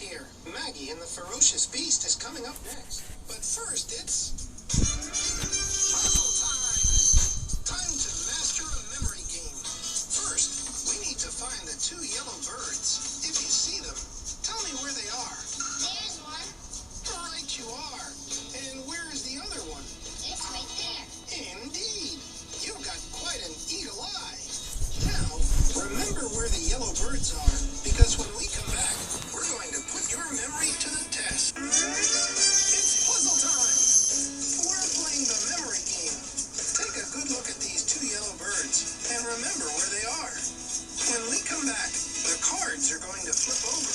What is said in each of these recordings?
here. Maggie and the Ferocious Beast is coming up next. But first, it's puzzle time! Time to master a memory game. First, we need to find the two yellow birds. If you see them, tell me where they are. There's one. Right you are. And where is the other one? It's right there. Indeed. You've got quite an eagle eye. Now, remember where the yellow birds are, because when we come back, we're going to put your memory to the test. It's puzzle time! We're playing the memory game. Take a good look at these two yellow birds and remember where they are. When we come back, the cards are going to flip over,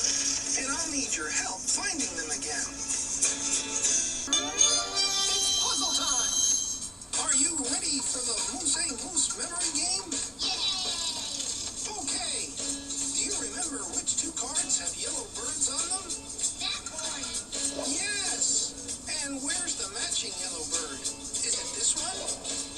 and I'll need your help finding them again. It's puzzle time! Are you ready for the Moose memory game? Okay. Do you remember which two cards have yellow birds on them? That one. Yes. And where's the matching yellow bird? Is it this one?